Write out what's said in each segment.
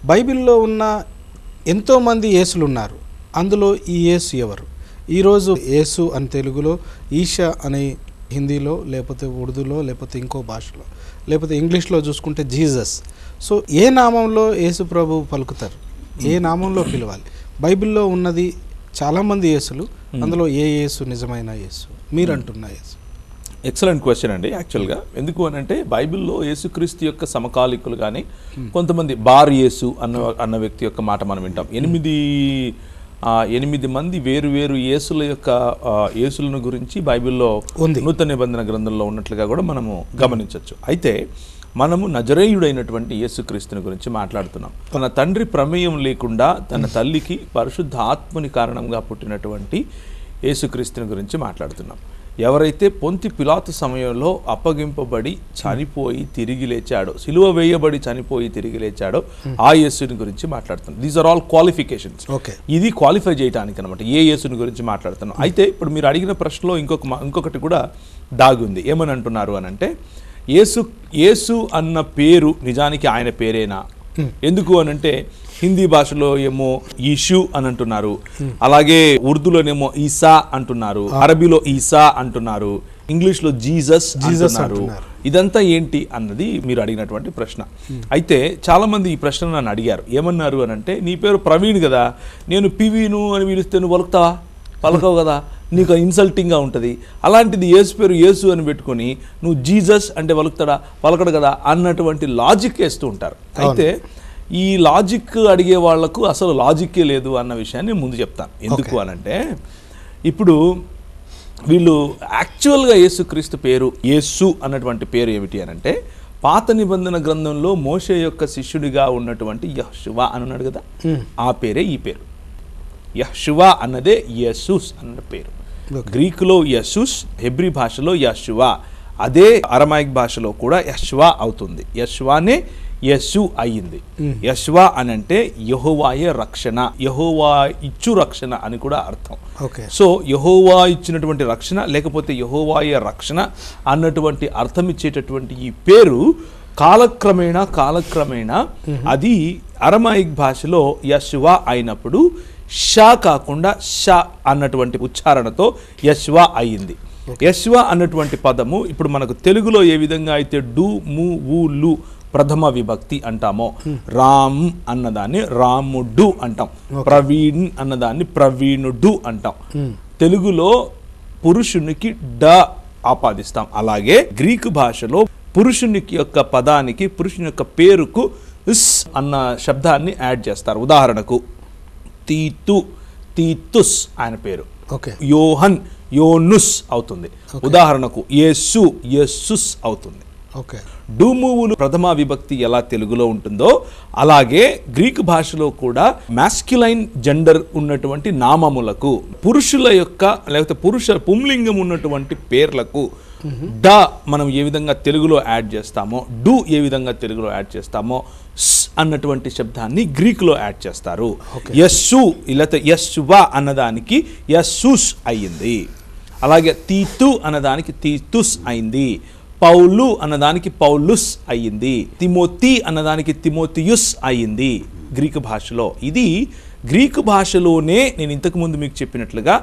బైబిల్లో ఉన్న ఎంతోమంది యేసులు ఉన్నారు. అందులో ఈ యేసు ఎవరు? ఈరోజు యేసు అని తెలుగులో, ఈషా అనే హిందీలో, లేకపోతే ఉర్దూలో, లేకపోతే ఇంకో భాషలో, లేకపోతే ఇంగ్లీష్లో చూసుకుంటే జీసస్. సో ఏ నామంలో యేసు ప్రభు పలుకుతారు? ఏ నామంలో పిలవాలి? బైబిల్లో ఉన్నది చాలామంది యేసులు, అందులో ఏ యేసు నిజమైన యేసు మీరు అంటున్న యేసు? ఎక్సలెంట్ క్వశ్చన్ అండి. యాక్చువల్గా ఎందుకు అని అంటే బైబిల్లో యేసుక్రీస్తు యొక్క సమకాలికులు కానీ కొంతమంది బార్ యేసు అన్న వ్యక్తి యొక్క మాట మనం వింటాం. 8 మంది వేరు వేరు యేసుల యొక్క యేసులను గురించి బైబిల్లో నూతన నిబంధన గ్రంథంలో ఉన్నట్లుగా కూడా మనము గమనించవచ్చు. అయితే మనము నజరేయుడైనటువంటి యేసుక్రీస్తుని గురించి మాట్లాడుతున్నాం. తన తండ్రి ప్రమేయం లేకుండా తన తల్లికి పరిశుద్ధ ఆత్మని కారణంగా పుట్టినటువంటి యేసుక్రీస్తుని గురించి మాట్లాడుతున్నాం. ఎవరైతే పొంతి పిలాతు సమయంలో అప్పగింపబడి చనిపోయి తిరిగి లేచాడో, సిలువ వేయబడి చనిపోయి తిరిగి లేచాడో ఆ యేసుని గురించి మాట్లాడుతున్నాం. These are all qualifications. ఇది క్వాలిఫై చేయడానికి అనమాట ఏ యేసుని గురించి మాట్లాడుతున్నాం. అయితే ఇప్పుడు మీరు అడిగిన ప్రశ్నలో ఇంకొకటి కూడా దాగి ఉంది. ఏమని అంటున్నారు అని అంటే, యేసు అన్న పేరు నిజానికి ఆయన పేరేనా? ఎందుకు అనంటే హిందీ భాషలో ఏమో ఈషు అని అంటున్నారు, అలాగే ఉర్దూలోనేమో ఈసా అంటున్నారు, అరబీలో ఈసా అంటున్నారు, ఇంగ్లీష్లో జీసస్ అంటున్నారు. ఇదంతా ఏంటి అన్నది మీరు అడిగినటువంటి ప్రశ్న. అయితే చాలా మంది ఈ ప్రశ్న నన్ను అడిగారు. ఏమన్నారు అని అంటే, నీ పేరు ప్రవీణ్ కదా, నేను పివీను అని పిలిస్తే నువ్వు పలకవు కదా, నీకు ఇన్సల్టింగ్గా ఉంటుంది. అలాంటిది యేసు పేరు యేసు అని పెట్టుకొని నువ్వు జీసస్ అంటే పలకడు కదా అన్నటువంటి లాజిక్ వేస్తూ ఉంటారు. అయితే ఈ లాజిక్ అడిగే వాళ్లకు అసలు లాజిక్కే లేదు అన్న విషయాన్ని ముందు చెప్తాను. ఎందుకు అనంటే, ఇప్పుడు వీళ్ళు యాక్చువల్గా యేసుక్రీస్తు పేరు, యేసు అన్నటువంటి పేరు ఏమిటి అనంటే, పాత నిబంధన గ్రంథంలో మోషే యొక్క శిష్యుడిగా ఉన్నటువంటి యెహోషువ అని ఉన్నాడు కదా, ఆ పేరే ఈ పేరు. యెహోషువ అన్నదే యెసూస్ అన్న పేరు. గ్రీకులో యెసూస్, హెబ్రీ భాషలో యెషువ, అదే అరమాయిక్ భాషలో కూడా యెషువ అవుతుంది. యెషువానే యెసు అయ్యింది. యెషువ అని అంటే యెహోవాయే రక్షణ, యెహోవా ఇచ్చు రక్షణ అని కూడా అర్థం. సో యెహోవా ఇచ్చినటువంటి రక్షణ లేకపోతే యెహోవాయే రక్షణ అన్నటువంటి అర్థం ఇచ్చేటటువంటి ఈ పేరు కాలక్రమేణా అది అరమాయిక్ భాషలో యెషువ అయినప్పుడు షా కాకుండా షా అన్నటువంటి ఉచ్చారణతో యెషువ అయ్యింది. యెషువ అన్నటువంటి పదము ఇప్పుడు మనకు తెలుగులో ఏ విధంగా అయితే డు, ము, వు, లు ప్రథమ విభక్తి అంటామో, రామ్ అన్నదాన్ని రాముడు అంటాం, ప్రవీణ్ అన్నదాన్ని ప్రవీణుడు అంటాం. తెలుగులో పురుషునికి డ ఆపాదిస్తాం. అలాగే గ్రీకు భాషలో పురుషునికి యొక్క పదానికి, పురుషుని యొక్క పేరుకు ఇస్ అన్న శబ్దాన్ని యాడ్ చేస్తారు. ఉదాహరణకు తీతుస్ ఆయన పేరు, యోహన్ యోనుస్ అవుతుంది. ఉదాహరణకు యేసు యెసుస్ అవుతుంది. డూమువులు ప్రథమ విభక్తి ఎలా తెలుగులో ఉంటుందో అలాగే గ్రీకు భాషలో కూడా మాస్క్యులైన్ జెండర్ ఉన్నటువంటి నామములకు, పురుషుల యొక్క లేకపోతే పురుష పుంలింగం ఉన్నటువంటి పేర్లకు డ మనం ఏ విధంగా తెలుగులో యాడ్ చేస్తామో, డు ఏ విధంగా తెలుగులో యాడ్ చేస్తామో, స్ అన్నటువంటి శబ్దాన్ని గ్రీకులో యాడ్ చేస్తారు. యస్సు లేకపోతే యస్సువ అన్నదానికి యస్సుస్ అయ్యింది. అలాగే తీతు అన్నదానికి తీతుస్ అయింది. పౌలు అన్నదానికి పౌలుస్ అయ్యింది. తిమోతి అన్నదానికి తిమోతియుస్ అయ్యింది గ్రీకు భాషలో. ఇది గ్రీకు భాషలోనే నేను ఇంతకుముందు మీకు చెప్పినట్లుగా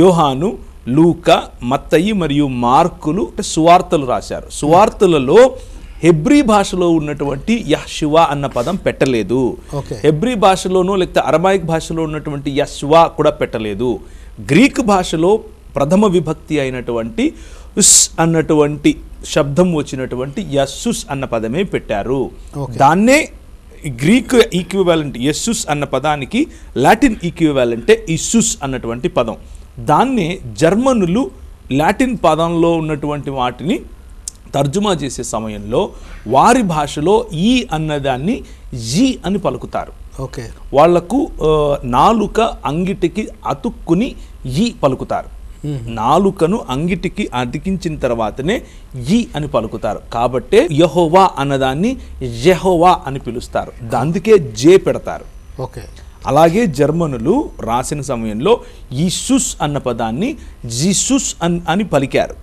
యోహాను, లూకా, మత్తయి మరియు మార్కులు సువార్తలు రాశారు. సువార్తలలో హెబ్రీ భాషలో ఉన్నటువంటి యెహోషువ అన్న పదం పెట్టలేదు. హెబ్రీ భాషలోనూ లేకపోతే అరమాయిక్ భాషలో ఉన్నటువంటి యెహోషువ కూడా పెట్టలేదు. గ్రీకు భాషలో ప్రథమ విభక్తి అయినటువంటి ఉస్ అన్నటువంటి శబ్దం వచ్చినటువంటి యస్సుస్ అన్న పదమే పెట్టారు. దాన్నే గ్రీక్ ఈక్వివాలెంట్ యస్సుస్ అన్న పదానికి లాటిన్ ఈక్వివాలెంటే ఇస్సుస్ అన్నటువంటి పదం. దాన్నే జర్మనులు లాటిన్ పదంలో ఉన్నటువంటి వాటిని తర్జుమా చేసే సమయంలో వారి భాషలో ఈ అన్నదాన్ని జీ అని పలుకుతారు. వాళ్లకు నాలుక అంగిటికి అతుక్కుని ఈ పలుకుతారు. నాలుకను అంగిటికి అతికించిన తర్వాతనే ఈ అని పలుకుతారు. కాబట్టే యెహోవా అన్నదాన్ని యెహోవా అని పిలుస్తారు. అందుకే జే పెడతారు. అలాగే జర్మనులు రాసిన సమయంలో ఈసుస్ అన్న పదాన్ని జీసుస్ అని పలికారు.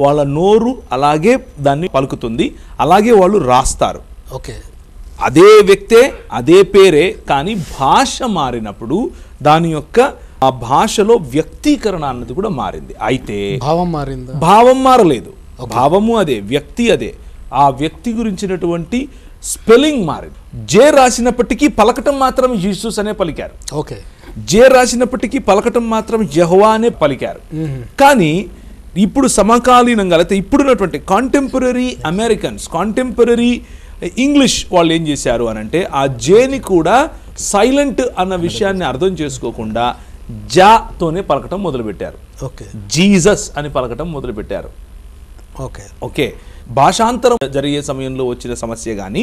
వాళ్ళ నోరు అలాగే దాన్ని పలుకుతుంది, అలాగే వాళ్ళు రాస్తారు. అదే వ్యక్తే, అదే పేరే, కానీ భాష మారినప్పుడు దాని యొక్క ఆ భాషలో వ్యక్తీకరణ అన్నది కూడా మారింది. అయితే భావం మారింది, భావం మారలేదు. భావము అదే, వ్యక్తి అదే. ఆ వ్యక్తి గురించినటువంటి స్పెల్లింగ్ మారింది. జే రాసినప్పటికీ పలకటం మాత్రం జీసస్ అనే పలికారు. ఓకే. జే రాసినప్పటికీ పలకటం మాత్రం యెహోవా అనే పలికారు. కానీ ఇప్పుడు సమకాలీనంగా అయితే ఇప్పుడున్నటువంటి కాంటెంపరీ అమెరికన్స్, కాంటెంపరీ ఇంగ్లీష్ వాళ్ళు ఏం చేశారు అని అంటే ఆ జేని కూడా సైలెంట్ అన్న విషయాన్ని అర్థం చేసుకోకుండా జాతోనే పలకటం మొదలుపెట్టారు. ఓకే. జీసస్ అని పలకటం మొదలుపెట్టారు. ఓకే. ఓకే. భాషాంతరం జరిగే సమయంలో వచ్చిన సమస్య కానీ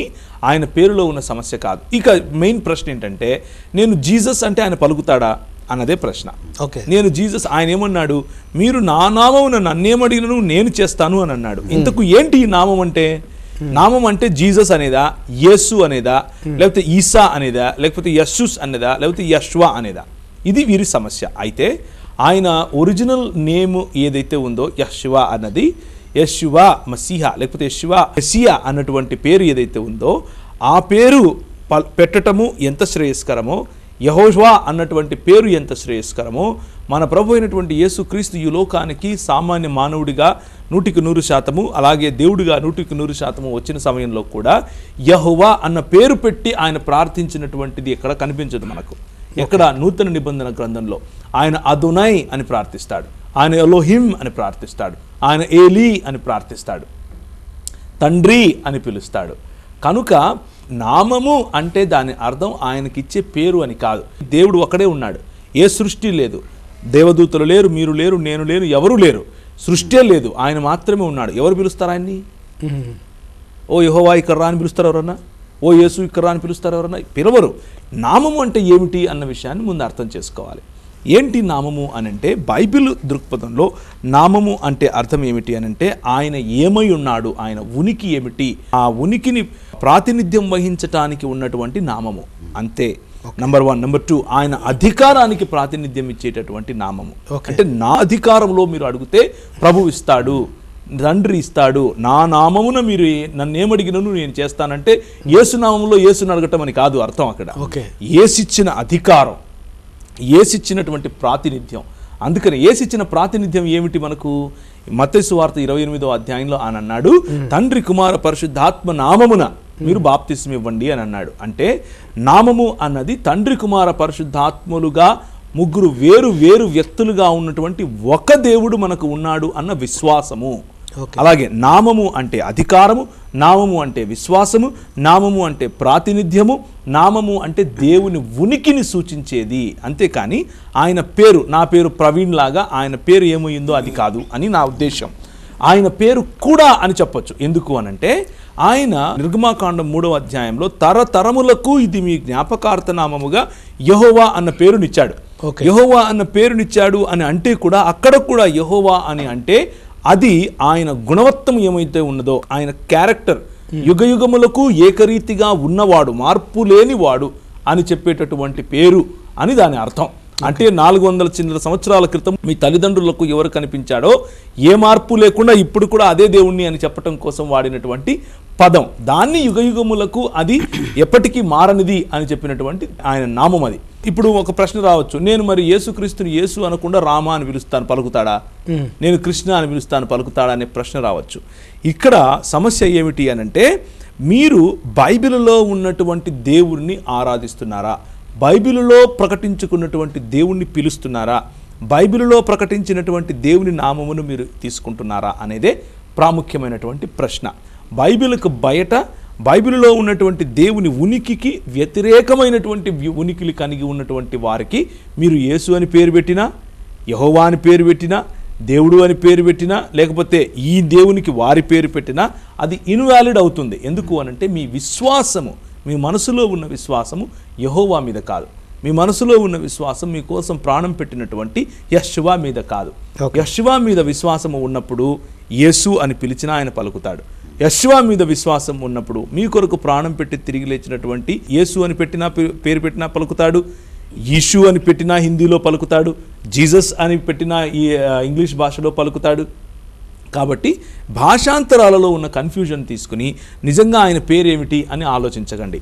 ఆయన పేరులో ఉన్న సమస్య కాదు. ఇక మెయిన్ ప్రశ్న ఏంటంటే, నేను జీసస్ అంటే ఆయన పలుకుతాడా అన్నదే ప్రశ్న. ఓకే. నేను జీసస్, ఆయన ఏమన్నాడు, మీరు నా నామమున నన్నేమడిగినను నేను చేస్తాను అని అన్నాడు. ఇంతకు ఏంటి ఈ నామం అంటే? నామం అంటే జీసస్ అనేదా, యేసు అనేదా, లేకపోతే ఈసా అనేదా, లేకపోతే యస్సుస్ అనేదా, లేకపోతే యశ్వా అనేదా? ఇది వీరి సమస్య. అయితే ఆయన ఒరిజినల్ నేమ్ ఏదైతే ఉందో యశ్వా అన్నది, యెషువా మసీహా లేకపోతే యెషువా మెస్సియా అన్నటువంటి పేరు ఏదైతే ఉందో ఆ పేరు పెట్టటము ఎంత శ్రేయస్కరమో, యెహోవా అన్నటువంటి పేరు ఎంత శ్రేయస్కరమో, మన ప్రభు అయినటువంటి యేసుక్రీస్తు ఈ లోకానికి సామాన్య మానవుడిగా 100% అలాగే దేవుడిగా 100% వచ్చిన సమయంలో కూడా యెహోవా అన్న పేరు పెట్టి ఆయన ప్రార్థించినటువంటిది ఎక్కడ కనిపించదు మనకు. ఎక్కడ? నూతన నిబంధన గ్రంథంలో ఆయన అదోనై అని ప్రార్థిస్తాడు, ఆయన ఎలోహిం అని ప్రార్థిస్తాడు, ఆయన ఏలీ అని ప్రార్థిస్తాడు, తండ్రి అని పిలుస్తాడు. కనుక నామము అంటే దాని అర్థం ఆయనకిచ్చే పేరు అని కాదు. దేవుడు ఒక్కడే ఉన్నాడు, ఏ సృష్టి లేదు, దేవదూతలు లేరు, మీరు లేరు, నేను లేను, ఎవరు లేరు, సృష్టి లేదు, ఆయన మాత్రమే ఉన్నాడు. ఎవరు పిలుస్తారు ఆయన్ని? ఓ యెహోవా ఇక్కడ రా అని పిలుస్తారు ఎవరన్నా? ఓ యేసు ఇక్కడ రా అని పిలుస్తారు ఎవరన్నా? పిలవరు. నామము అంటే ఏమిటి అన్న విషయాన్ని ముందు అర్థం చేసుకోవాలి. ఏంటి నామము అనంటే, బైబిల్ దృక్పథంలో నామము అంటే అర్థం ఏమిటి అనంటే, ఆయన ఏమై ఉన్నాడు, ఆయన ఉనికి ఏమిటి, ఆ ఉనికిని ప్రాతినిధ్యం వహించటానికి ఉన్నటువంటి నామము, అంతే. నంబర్ 1. నంబర్ 2, ఆయన అధికారానికి ప్రాతినిధ్యం ఇచ్చేటటువంటి నామము. అంటే నా అధికారంలో మీరు అడిగితే ప్రభు ఇస్తాడు, తండ్రి ఇస్తాడు, నా నామమున మీరు నన్నేమడిగినను నేను చేస్తానంటే యేసునామంలో యేసుని అడగటం అని కాదు అర్థం అక్కడ. యేసిచ్చిన అధికారం, యేసిచ్చినటువంటి ప్రాతినిధ్యం. అందుకని యేసిచ్చిన ప్రాతినిధ్యం ఏమిటి మనకు? మత్తయి సువార్త 28వ అధ్యాయంలో ఆయన అన్నాడు, తండ్రి కుమార పరిశుద్ధాత్మ నామమున మీరు బాప్తిస్మ ఇవ్వండి అని అన్నాడు. అంటే నామము అన్నది తండ్రి కుమార పరిశుద్ధాత్ములుగా ముగ్గురు వేరు వేరు వ్యక్తులుగా ఉన్నటువంటి ఒక దేవుడు మనకు ఉన్నాడు అన్న విశ్వాసము. అలాగే నామము అంటే అధికారము, నామము అంటే విశ్వాసము, నామము అంటే ప్రాతినిధ్యము, నామము అంటే దేవుని ఉనికిని సూచించేది. అంతేకాని ఆయన పేరు, నా పేరు ప్రవీణ్ లాగా ఆయన పేరు ఏమైందో అది కాదు అని నా ఉద్దేశం. ఆయన పేరు కూడా అని చెప్పొచ్చు. ఎందుకు అనంటే, ఆయన నిర్గమాకాండం 3వ అధ్యాయంలో తరతరములకు ఇది మీ జ్ఞాపకార్థ నామముగా యెహోవా అన్న పేరునిచ్చాడు. యెహోవా అన్న పేరునిచ్చాడు అని అంటే కూడా అక్కడ కూడా యెహోవా అని అంటే అది ఆయన గుణవత్తం ఏమైతే ఉన్నదో, ఆయన క్యారెక్టర్, యుగయుగములకు ఏకరీతిగా ఉన్నవాడు, మార్పు లేనివాడు అని చెప్పేటటువంటి పేరు అని దాని అర్థం. అంటే 400 చిన్న సంవత్సరాల క్రితం మీ తల్లిదండ్రులకు ఎవరు కనిపించాడో ఏ మార్పు లేకుండా ఇప్పుడు కూడా అదే దేవుణ్ణి అని చెప్పటం కోసం వాడినటువంటి పదం, దాన్ని యుగయుగములకు అది ఎప్పటికీ మారనిది అని చెప్పినటువంటి ఆయన నామం అది. ఇప్పుడు ఒక ప్రశ్న రావచ్చు, నేను మరి యేసుక్రీస్తుని యేసు అనకుండా రామ అని పిలుస్తాను పలుకుతాడా, నేను కృష్ణ అని పిలుస్తాను పలుకుతాడా అనే ప్రశ్న రావచ్చు. ఇక్కడ సమస్య ఏమిటి అనంటే, మీరు బైబిల్లో ఉన్నటువంటి దేవుణ్ణి ఆరాధిస్తున్నారా, బైబిలులో ప్రకటించుకున్నటువంటి దేవుణ్ణి పిలుస్తున్నారా, బైబిలులో ప్రకటించినటువంటి దేవుని నామమును మీరు తీసుకుంటున్నారా అనేదే ప్రాముఖ్యమైనటువంటి ప్రశ్న. బైబిల్కు బయట బైబిలులో ఉన్నటువంటి దేవుని ఉనికికి వ్యతిరేకమైనటువంటి ఉనికిని కలిగి ఉన్నటువంటి వారికి మీరు యేసు అని పేరు పెట్టినా, యెహోవా అని పేరు పెట్టినా, దేవుడు అని పేరు పెట్టినా, లేకపోతే ఈ దేవునికి వారి పేరు పెట్టినా అది ఇన్వాలిడ్ అవుతుంది. ఎందుకు అనంటే, మీ విశ్వాసము, మీ మనసులో ఉన్న విశ్వాసము యెహోవా మీద కాదు. మీ మనసులో ఉన్న విశ్వాసం మీకోసం ప్రాణం పెట్టినటువంటి యెషువా మీద కాదు. యెషువా మీద విశ్వాసము ఉన్నప్పుడు యేసు అని పిలిచినా ఆయన పలుకుతాడు. యెషువా మీద విశ్వాసం ఉన్నప్పుడు మీ కొరకు ప్రాణం పెట్టి తిరిగి లేచినటువంటి యేసు అని పెట్టినా పేరు పెట్టినా పలుకుతాడు, యీషు అని పెట్టినా హిందీలో పలుకుతాడు, జీసస్ అని పెట్టినా ఈ ఇంగ్లీష్ భాషలో పలుకుతాడు. కాబట్టి భాషాంతరాలలో ఉన్న కన్ఫ్యూజన్ తీసుకుని నిజంగా ఆయన పేరేమిటి అని ఆలోచించకండి.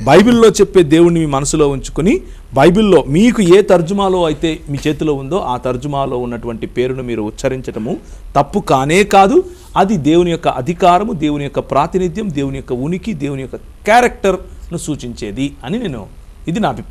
బైబిల్లో చెప్పే దేవుణ్ణి మీ మనసులో ఉంచుకుని బైబిల్లో మీకు ఏ తర్జుమాలో అయితే మీ చేతిలో ఉందో ఆ తర్జుమాలో ఉన్నటువంటి పేరును మీరు ఉచ్చరించటము తప్పు కానే కాదు. అది దేవుని యొక్క అధికారము, దేవుని యొక్క ప్రాతినిధ్యం, దేవుని యొక్క ఉనికి, దేవుని యొక్క క్యారెక్టర్ను సూచించేది అని ఇది నా అభిప్రాయం.